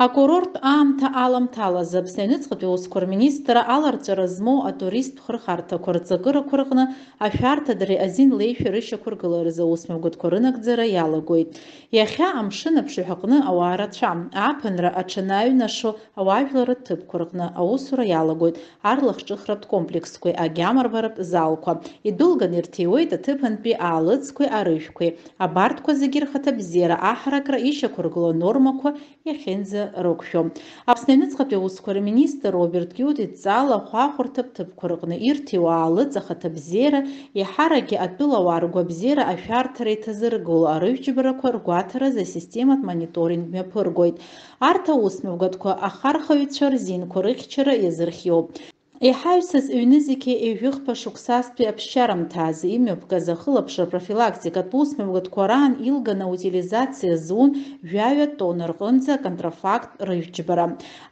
Акурорт аамҭа аламҭалаз Аԥсны Аҩныҵҟатәи Аусқәа Рминистрра аларҵәара змоу атуристтә хырхарҭақәа рҵакырақәа рҟны ашәарҭадареи азин леишәа рышьақәыргыларазы аусмҩаԥгатәқәа рынагӡара иалагоит. Иахьа амшын аԥшаҳәа аҟны ауаа рацәам, ааԥынра аҽанаҩнашо ауаажәларратә ҭыԥқәа рҟны аусура иалагоит арлахҿыхратә комплексқәеи агьамарбаратә залқәа. Идәылган ирҭиуеит аҭыԥантәи аалыҵқәеи арыжәқәеи. Абарҭқәа зегьы рхаҭабзиара аҳаракра ишьақәыргыло нормақәа иахьынӡа рықәшәо. Аԥсны Аҩныҵҟатәи Аусқәа Рминистр Роберт Киут идҵала хәаахәырҭаԥ ҭыԥқәа рҟны ирҭиуа аалыҵ ахаҭабзиара иаҳаракгьы атәылауаа ргәабзиара ашәарҭара иҭазыргыло арыжәџьбарақәа ргәаҭаразы асистематә мониторинг мҩаԥыргоит. Арҭ аусмҩаԥгатәқәа ахархаҩцәа рзинқәа рыхьчара иазырхиоуп. Иҳаҩсыз ҩнызқьи ҩҩыхԥа шықәсазтәи аԥсшьарамҭазы имҩаԥгаз ахылаԥшра профилактикатә усмҩаԥгатәқәа раан илганы аутилизациа зун 100 тонна рҟынӡа аконтрафакт рыжәџьбара.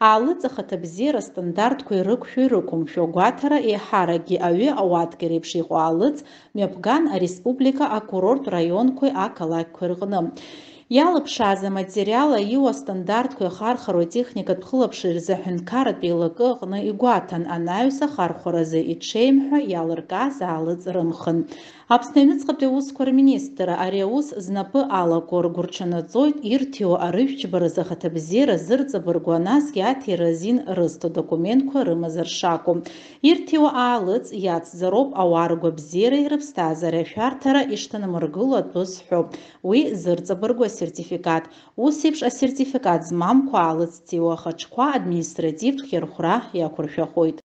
Аалыҵ ахаҭабзиара стандартқәа ирықәшәо ирықәымшәо гәаҭара еиҳаракгьы аҩы ауаткеи реиԥш иҟоу аалыҵ мҩаԥган ареспублика акурорт раионқәеи ақалақьқәеи рҟны. Иалыԥшааз аматериал аиуа стандартқәа ихархароу атехникатә хылаԥшреи рзы аҳәынҭқарратә еилакы аҟны игәаҭан анаҩс ахархәаразы иҽеимҳәа иалыркааз аалыҵ рымхын. Аԥсны Аҩныҵҟатәи Аусқәа Рминистрра ари аус знапы алаку ргәырҽанаҵоит ирҭиуа арыжәџьбаразы ахаҭабзиара зырҵабыргуа насгьы аҭира азин рызҭо документқәа рымазар шакәу. Ирҭиуа аалыҵ иацзароуп ауаа ргәабзиареи рыԥсҭазаареи ашәарҭара ишҭанамыргыло атәы зҳәоуп. Уи зырҵабыргуа асертификат. Ус еиԥш асертификат змамкәа аалыҵ ҭиуа ахаҿқәа административтә хьырхәра иақәыршәахоит.